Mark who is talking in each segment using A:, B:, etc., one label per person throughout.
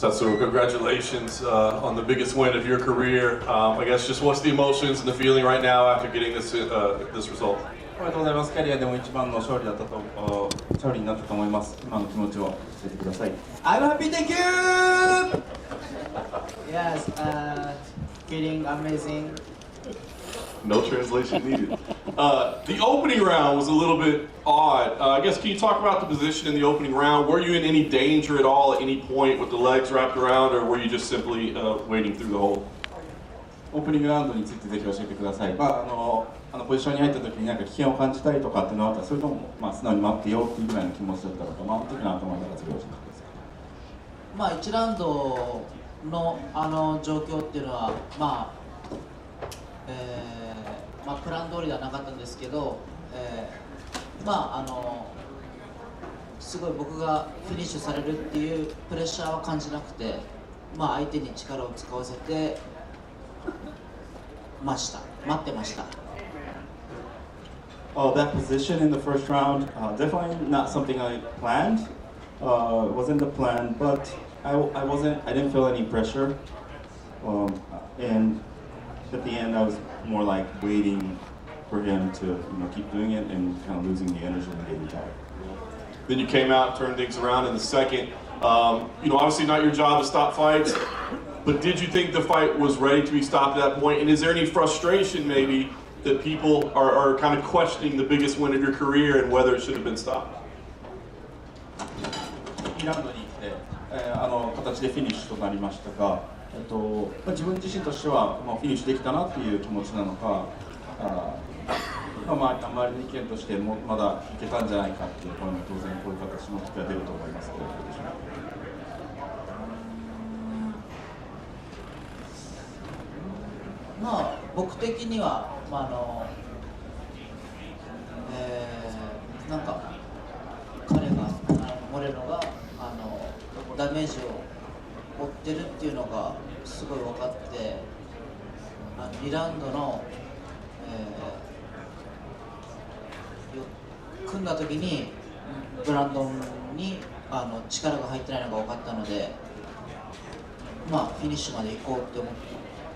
A: Tatsuro, congratulations on the biggest win of your career. I guess just what's the emotions and the feeling right now after getting this result?
B: おめでとうございます。キャリアでも一番の勝利になったと思います。今の気持ちを教えてください。
C: I'm happy, thank you! Yes, feeling amazing.
A: No translation needed. The opening round was a little bit odd. I guess can you talk about the position in the opening round? Were you in any danger at all at any point with the legs wrapped around, or were you just simply waiting through the hole?
B: オープニングラウンドについてぜひ教えてください。ポジションに入った時に何か危険を感じたりとかっていうのはあったら、それとも素直に待ってよっていうぐらいの気持ちだったのか、回ってくるなと思いながらぜひ教えてください。
C: 1ラウンドの状況っていうのはプラン通りではなかったんですけど、すごい僕がフィニッシュされるっていうプレッシャーは感じなくて、相手に力を使わせて待ってました。
B: That position in the first round, definitely not something I planned. It wasn't the plan, but I didn't feel any pressure. And at the end, I was more like waiting for him to keep doing it and kind of losing the energy and getting tired.
A: Then you came out, turned things around in the second. Obviously not your job to stop fights, but did you think the fight was ready to be stopped at that point? And is there any frustration maybe that people are kind of questioning the biggest win of your career and whether it should have been stopped?
B: 2ラウンドに来て、形でフィニッシュとなりましたが、自分自身としてはフィニッシュできたなっていう気持ちなのか、周りの意見としてもまだいけたんじゃないかっていう声も当然こういう形の時は出ると思いますけど、
C: 僕的にはなんか彼がモレノがダメージを負ってるっていうのがすごい分かって、2ラウンドの、組んだ時にブランドンに力が入ってないのが分かったので、フィニッシュまで行こうって思っ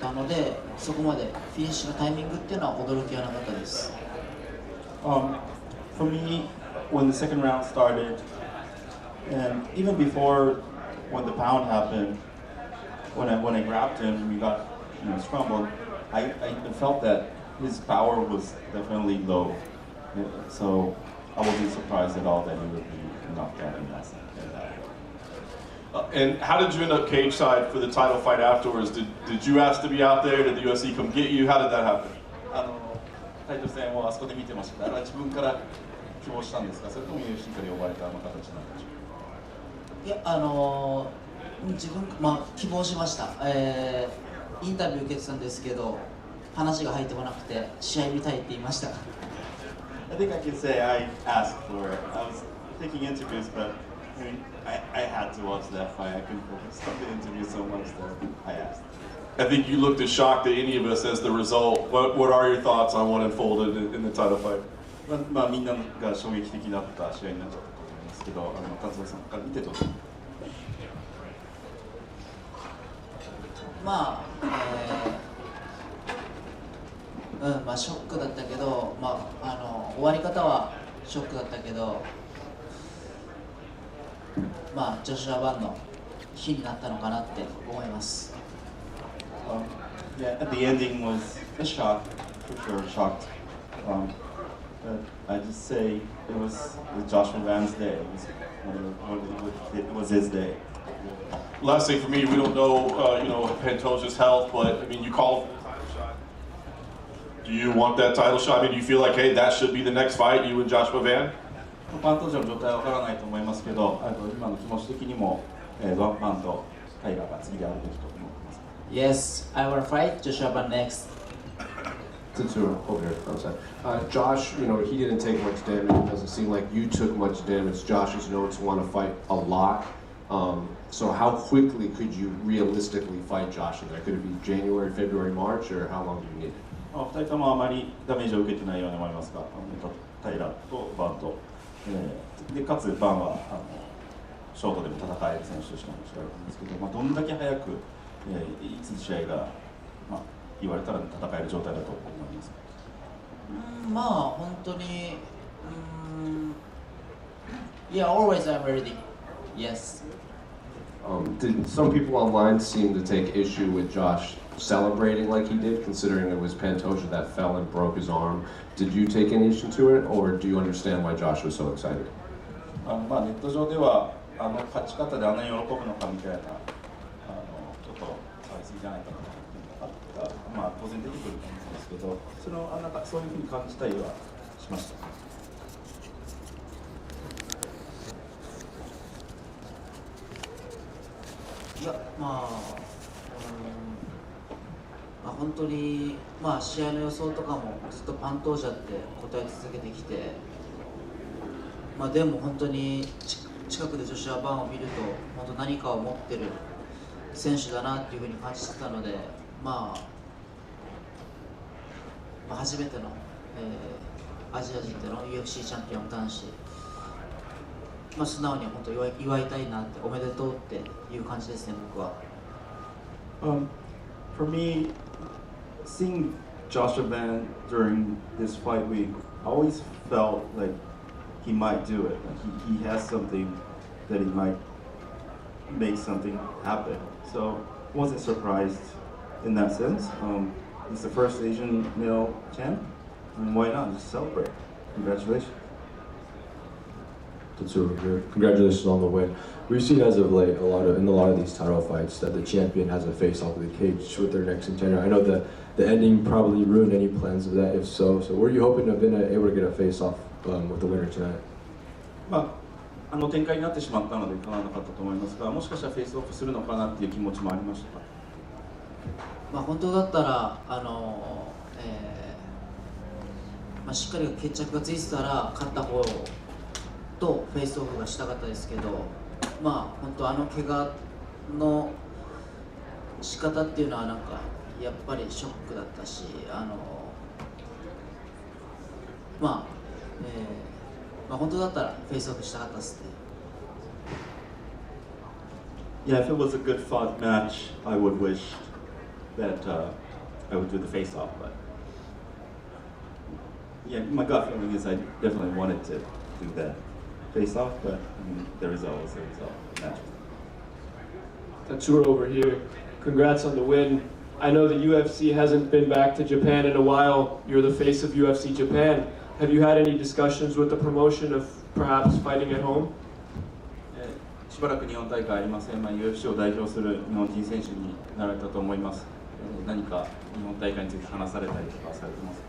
C: たので、そこまでフィニッシュのタイミングっていうのは驚きはなかったです。
B: For me, when the second round started, and even before when the pound happened, when I grabbed him, we got scrambled. I felt that his power was definitely low, so I wasn't surprised at all that he would be knocked out in that.
A: And how did you end up cage side for the title fight afterwards? Did you ask to be out there? Did the UFC come get you? How did that happen?
B: タイトル戦をあそこで見てました。自分から希望したんですか、それとも UFC から呼ばれた形なんでしょうか。いや、
C: 自分希望しました。インタビュー受けてたんですけど、話が入ってこなくて試合見たいって言いました。
B: I think I can say I asked for it. I was taking interviews, but I had to watch that fight. I couldn't focus on the interview so much that I asked.
A: I think you looked as shocked as any of us as the result. What are your thoughts on what unfolded in the title fight?
B: みんなが衝撃的だった試合になっちゃったと思いますけど、達郎さんから見てどうですか。
C: ショックだったけど、終わり方はショックだったけど、ジョシュア・バンの日になったのかなって思います。
B: Yeah, the ending was a shock, for sure, shocked. But I just say it was Joshua Van's day. It was his day.
A: Last thing for me, we don't know, Pantoja's health, but I mean, you called for the title shot. Do you want that title shot? I mean, do you feel like, hey, that should be the next fight, you and Joshua Van?
B: パントジャの状態はわからないと思いますけど、今の気持ち的にも、パンとタイガーが次であるべきと思ってます。
C: Yes, I will fight Joshua Van next.
D: Tatsuro, over here, Josh, he didn't take much damage. It doesn't seem like you took much damage. Josh is known to want to fight a lot. So how quickly could you realistically fight Josh in there? Could it be January, February, March, or how long do you need?
B: 2人ともあまりダメージを受けてないように思いますが、タイラーとバンと、でかつバンはショートでも戦える選手としても知られてるんですけど、どんだけ早く、いつ試合が、言われたら戦える状態だと思いますか？
C: まあ本当にYeah, always I'm ready. Yes.
D: Did some people online seem to take issue with Josh celebrating like he did, considering it was Pantoja that fell and broke his arm? Did you take any issue to it, or do you understand why Josh was so excited?
B: ネット上では勝ち方であんなに喜ぶのかみたいなちょっとありすぎじゃないかなというのが当然出てくると思うんですけど、そういうふうに感じたりはしました。
C: いや本当に試合の予想とかもずっとパントージャって答え続けてきて、でも本当に近くでジョシュア・バーンを見ると本当何かを持ってる選手だなっていうふうに感じてたので、初めての、アジア人での UFC チャンピオン男子、素直に本当祝いたいなって、おめでとうっていう感じですね、僕は。
B: For me, seeing Joshua Van during this fight week, I always felt like he might do it. Like he has something that he might make something happen. So I wasn't surprised in that sense. He's the first Asian male champ, and why not just celebrate? Congratulations.
E: Congratulations on the win. We've seen as of late in a lot of these title fights that the champion has a face-off of the cage with their next contender. I know the ending probably ruined any plans of that. If so, were you hoping to have been able to get a face-off with the winner tonight?
B: 展開になってしまったのでいかなかったと思いますが、もしかしたらフェイスオフするのかなっていう気持ちもありました。
C: 本当だったらしっかり決着がついてたら勝った方とフェイスオフがしたかったですけど、本当怪我の仕方っていうのはやっぱりショックだったし、本当だったらフェイスオフしたかったですね。
B: Yeah, if it was a good fought match, I would wish that I would do the face-off, but yeah, my gut feeling is I definitely wanted to do that face-off, but the result was the result.
F: Tatsuro over here. Congrats on the win. I know the UFC hasn't been back to Japan in a while. You're the face of UFC Japan. Have you had any discussions with the promotion of perhaps fighting at home?
B: しばらく日本大会ありません。UFC を代表する日本人選手になられたと思います。何か日本大会について話されたりとかされてますか？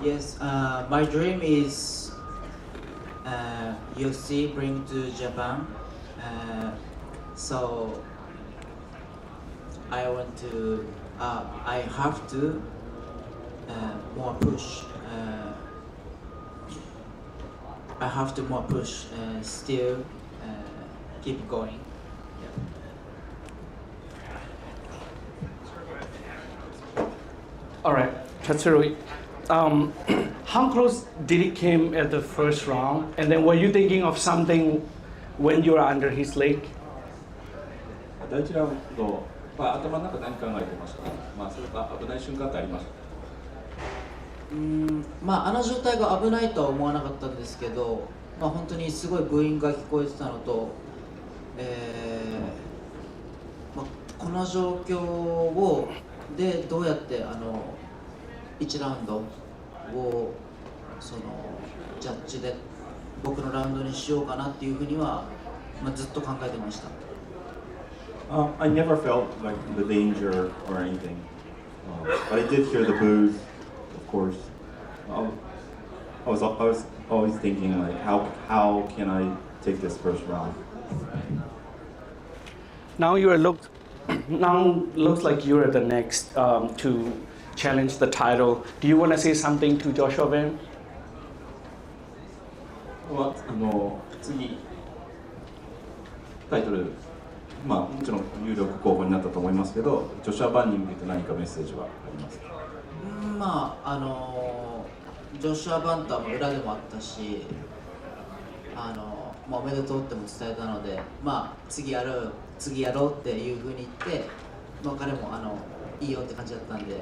C: Yes, my dream is UFC bring to Japan. So I want to, I have to more push. I have to more push. Still keep going.
G: All right, Tatsuro. How close did it came at the first round? And then were you thinking of something when you were under his leg?
B: 第1ラウンド、頭の中で何考えてましたか？それか危ない瞬間ってありました？
C: あの状態が危ないとは思わなかったんですけど、本当にすごいブーイングが聞こえてたのと、この状況でどうやって1ラウンドをジャッジで僕のラウンドにしようかなっていうふうには、ずっと考えてました。
B: I never felt like the danger or anything, but I did hear the boos, of course. I was always thinking like, how can I take this first round?
G: Now looks like you're the next to challenge the title. Do you want to say something to Joshua Van?
B: 次タイトル、もちろん有力候補になったと思いますけど、ジョシュア・バンに向けて何かメッセージはありますか？
C: ジョシュア・バンタも裏でもあったし、おめでとうっても伝えたので、次やろうっていうふうに言って、彼もいいよって感じだったんで、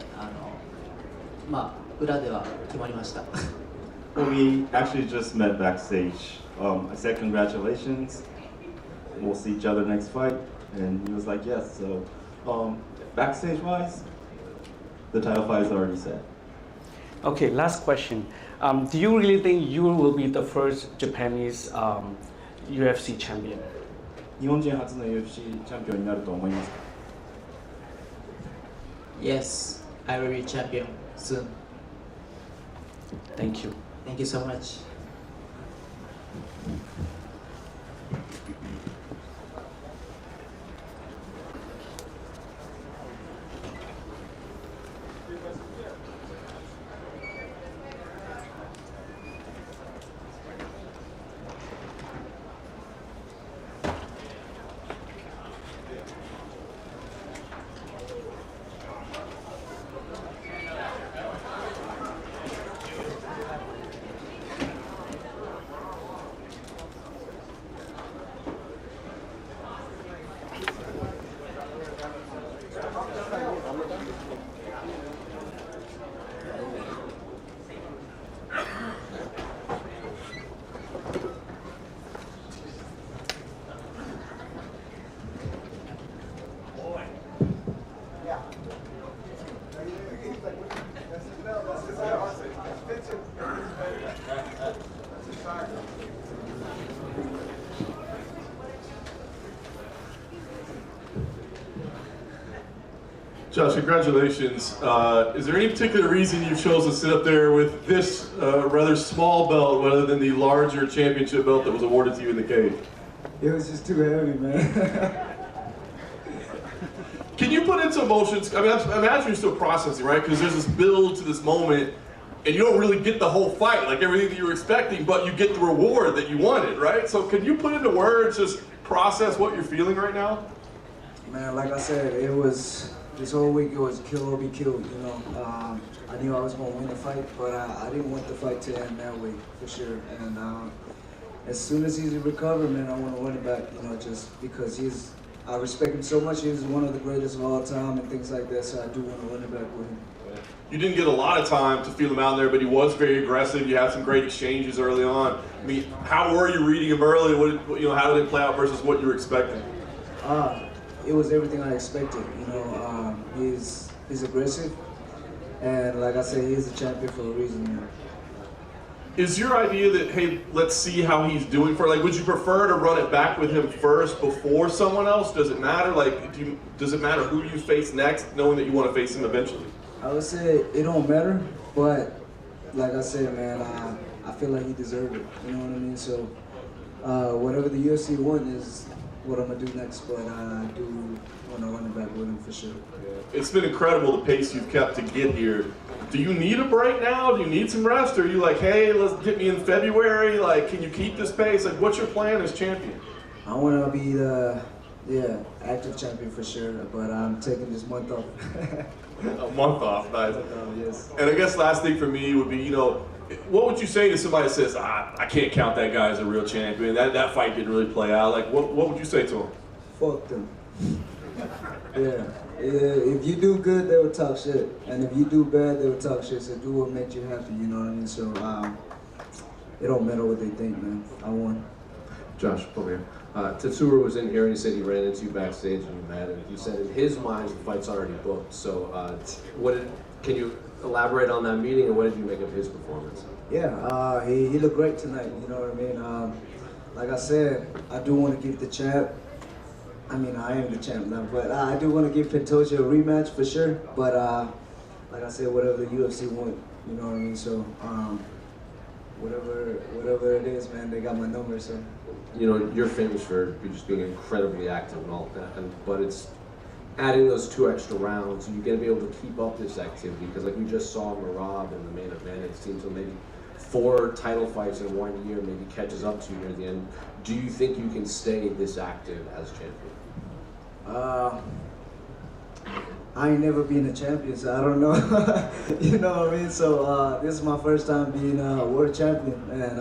C: 裏では決まりました。
B: Well, we actually just met backstage. I said congratulations. We'll see each other next fight, and he was like yes. So backstage-wise, the title fight is already set.
G: Okay, last question. Do you really think you will be the first Japanese UFC champion?
B: 日本人初の UFC チャンピオンになると思いますか？
C: Yes, I will be champion soon.
G: Thank you.
C: Thank you so much.
A: Josh, congratulations. Is there any particular reason you chose to sit up there with this rather small belt rather than the larger championship belt that was awarded to you in the cage?
H: It was just too heavy, man.
A: Can you put into emotions? I mean, I imagine you're still processing, right? Because there's this build to this moment, and you don't really get the whole fight, like everything that you were expecting, but you get the reward that you wanted, right? So can you put into words, just process what you're feeling right now?
H: Man, like I said, it was, this whole week it was kill or be killed, you know. I knew I was going to win the fight, but I didn't want the fight to end that way, for sure. And as soon as he's recovered, man, I want to win it back, you know, just because I respect him so much. He's one of the greatest of all time and things like that, so I do want to win it back with him.
A: You didn't get a lot of time to feel him out there, but he was very aggressive. You had some great exchanges early on. I mean, how were you reading him early? How did it play out versus what you were expecting?
H: It was everything I expected. You know, he's aggressive, and like I said, he's a champion for a reason. You know.
A: Is your idea that, hey, let's see how he's doing for, like, would you prefer to run it back with him first before someone else? Does it matter? Like, does it matter who you face next, knowing that you want to face him eventually?
H: I would say it don't matter, but like I said, man, I feel like he deserved it. You know what I mean? So whatever the UFC won is what I'm gonna do next, but I do want to run it back with him for sure.
A: It's been incredible the pace you've kept to get here. Do you need a break now? Do you need some rest? Or are you like, hey, let's get me in February? Like, can you keep this pace? Like, what's your plan as champion?
H: I want to be the active champion for sure, but I'm taking this month off.
A: A month off, nice.
H: Yes.
A: And I guess last thing for me would be, you know, what would you say to somebody that says, I can't count that guy as a real champion, that fight didn't really play out? Like, what would you say to him?
H: Fuck them. Yeah. If you do good, they will talk shit. And if you do bad, they will talk shit. So do what makes you happy, you know what I mean? So it don't matter what they think, man. I won.
D: Josh, over here. Tatsuro was in here and he said he ran into you backstage and you met him. He said in his mind the fight's already booked. So can you elaborate on that meeting and what did you make of his performance?
H: Yeah, he looked great tonight, you know what I mean? Like I said, I do want to give the champ, I mean I am the champ now, but I do want to give Pantoja a rematch for sure. But like I said, whatever the UFC want, you know what I mean? So whatever it is, man, they got my number, so.
D: You know, you're famous for just being incredibly active and all that, but it's adding those 2 extra rounds, you got to be able to keep up this activity, because like we just saw Marab in the main event, it seems like maybe 4 title fights in 1 year maybe catches up to you near the end. Do you think you can stay this active as champion?
H: I ain't never been a champion, so I don't know. You know what I mean? So this is my first time being a world champion, and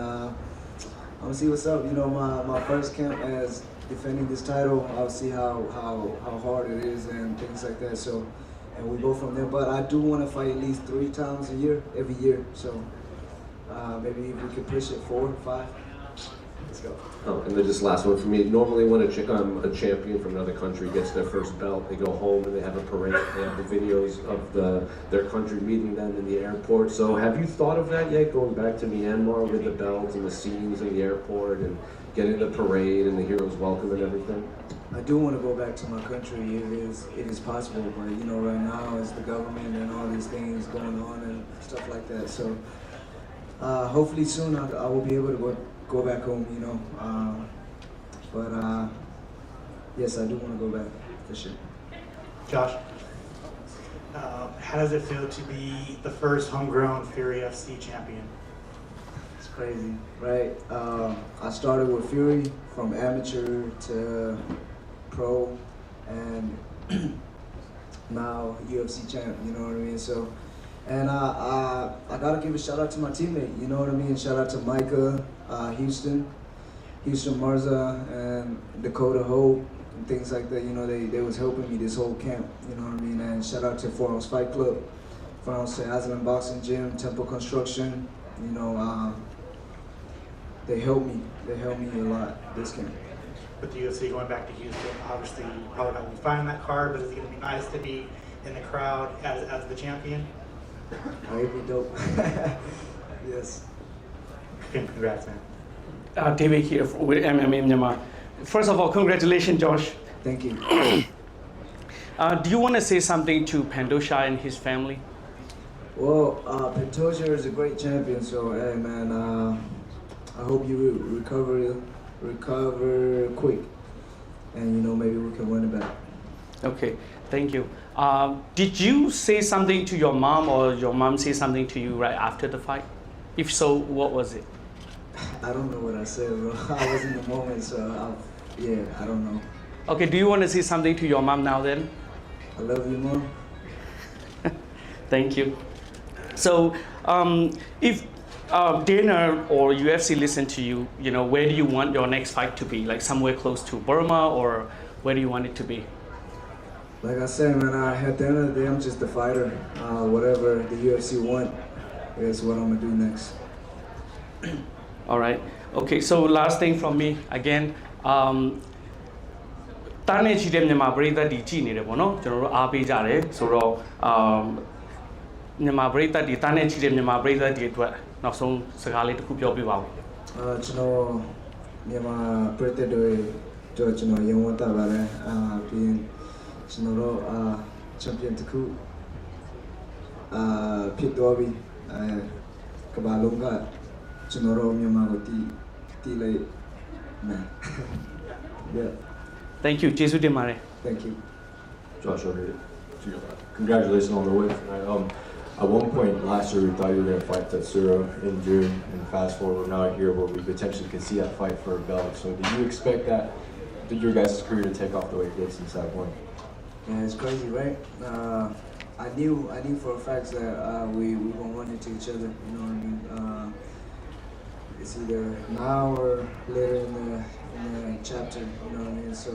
H: gonna see what's up. You know, my first camp as defending this title, I'll see how hard it is and things like that. So, and we go from there. But I do want to fight at least 3 times a year, every year. So maybe if we could push it 4, 5. Let's go.
D: Oh, and then just last one for me. Normally when a champion from another country gets their first belt, they go home and they have a parade. They have the videos of their country meeting them in the airport. So have you thought of that yet, going back to Myanmar with the belts and the scenes in the airport and getting the parade and the heroes welcome and everything?
H: I do want to go back to my country if it's possible, but you know, right now it's the government and all these things going on and stuff like that. So hopefully soon I will be able to go back home, you know. But yes, I do want to go back for sure.
I: Josh, how does it feel to be the first homegrown Fury FC champion?
H: It's crazy, right? I started with Fury from amateur to pro, and now UFC champ. You know what I mean? So, and I gotta give a shout out to my teammate. You know what I mean? Shout out to Micah, Houston Marza, and Dakota Hope, and things like that. You know, they was helping me this whole camp. You know what I mean? And shout out to Forehouse Fight Club, Forehouse Aslan Boxing Gym, Temple Construction. You know, they helped me. They helped me a lot this camp.
I: With the UFC going back to Houston, obviously you probably not going to be fighting that card, but is it going to be nice to be in the crowd as the champion?
H: It'd be dope. Yes.
I: Congrats, man.
G: David here with MMA Myanmar. First of all, congratulations, Josh.
H: Thank you.
G: Do you want to say something to Pandosha and his family?
H: Well, Pantoja is a great champion, so hey man, I hope you recover quick, and you know, maybe we can win it back.
G: Okay, thank you. Did you say something to your mom, or your mom say something to you right after the fight? If so, what was it?
H: I don't know what I said, bro. I was in the moment, so I don't know.
G: Okay, do you want to say something to your mom now then?
H: I love you, Mom.
G: Thank you. So, if Dana or UFC listen to you, you know, where do you want your next fight to be? Like somewhere close to Burma, or where do you want it to be?
H: Like I said, man, at the end of the day, I'm just a fighter. Whatever the UFC want is what I'm gonna do next.
G: All right. Okay. So last thing from me again. တားနေချီတဲ့မြန်မာပရိသတ်တွေကြည်နေတယ်ပေါ့နော်ကျွန်တော်တို့အားပေးကြတယ်ဆိုတော့မြန်မာပရိသတ်တွေတားနေချီတဲ့မြန်မာပရိသတ်တွေအတွက်နောက်ဆုံးစကားလေးတစ်ခုပြောပြပါဦး
H: ကျွန်တော်မြန်မာပရိသတ်တွေကျွန်တော်ရုံးဝတ်တာပါတယ်ပြီးရင်ကျွန်တော်တို့ချန်ပီယံတစ်ခုဖြစ်သွားပြီကမ္ဘာလုံးကကျွန်တော်တို့မြန်မာကိုတီးလိုက်မယ် Yeah.
G: Thank you.ကျေးဇူးတင်ပါတယ်
H: Thank you.
E: Josh, congratulations on the win tonight. At one point last year, we thought you were going to fight Tatsuro in June, and fast forward, we're now here where we potentially could see that fight for a belt. So, do you expect your guys' career to take off the way it did since that point?
H: Yeah, it's crazy, right? I knew for a fact that we gonna run into each other. You know what I mean? It's either now or later in the chapter. You know what I mean? So,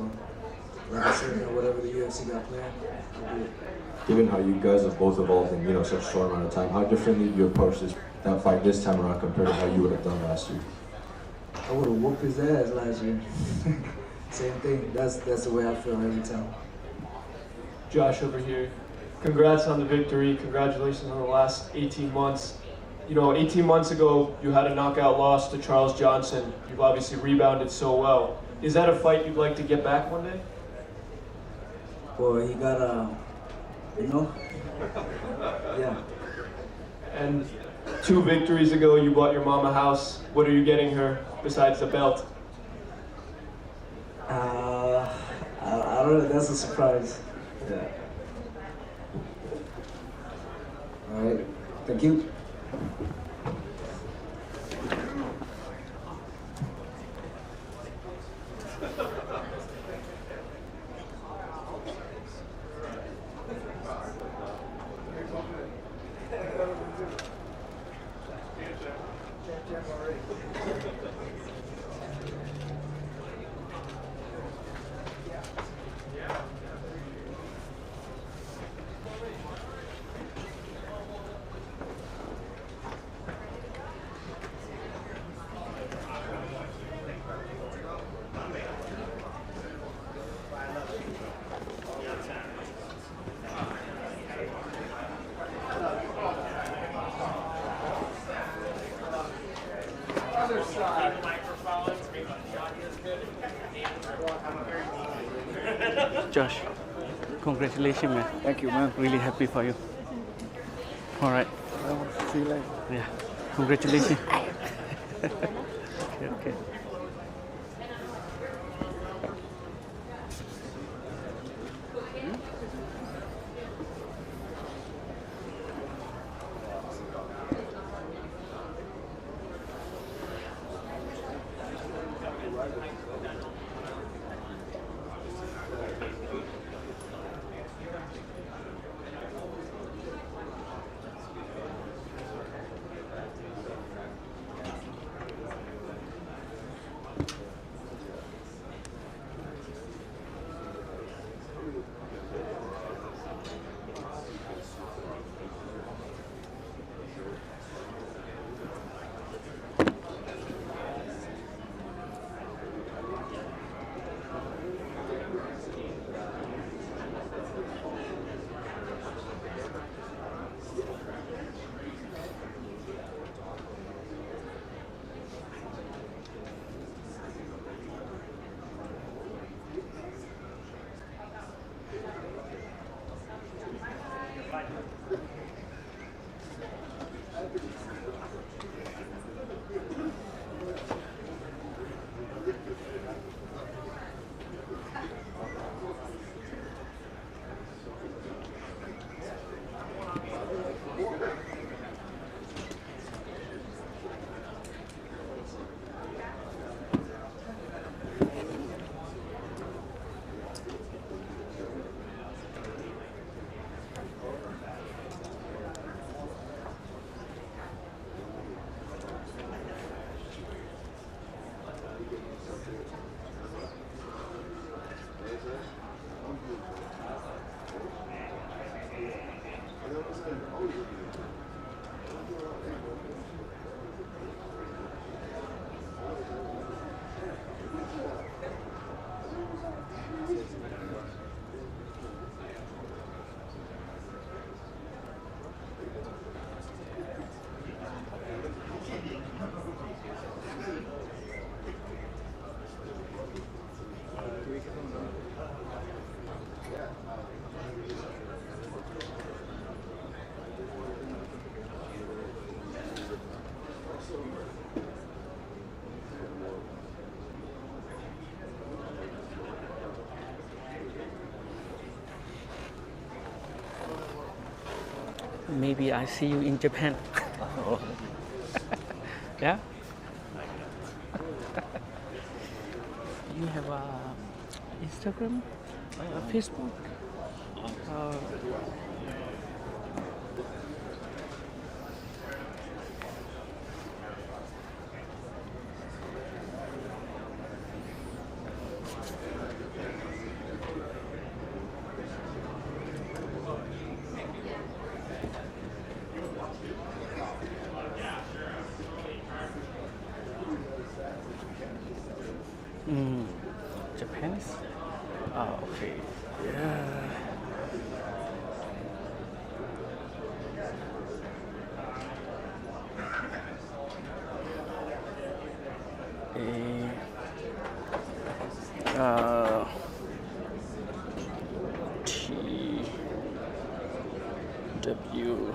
H: like I said, you know, whatever the UFC got planned, I'll do it.
E: Given how you guys have both evolved in such a short amount of time, how differently do you approach that fight this time around compared to how you would have done last year?
H: I would have whooped his ass last year. Same thing. That's the way I feel every time.
F: Josh over here, congrats on the victory. Congratulations on the last 18 months. You know, 18 months ago, you had a knockout loss to Charles Johnson. You've obviously rebounded so well. Is that a fight you'd like to get back one day?
H: Well, he got yeah.
F: And 2 victories ago, you bought your mom a house. What are you getting her besides the belt?
H: I don't know. That's a surprise. Yeah. All right. Thank you.
G: Josh. Congratulations, man.
J: Thank you, man.
G: Really happy for you. All right.
J: See you later.
G: Yeah. Congratulations. Okay, okay. Maybe I see you in Japan. Yeah? You have Instagram, Facebook? Japanese? Oh, okay. Yeah. TW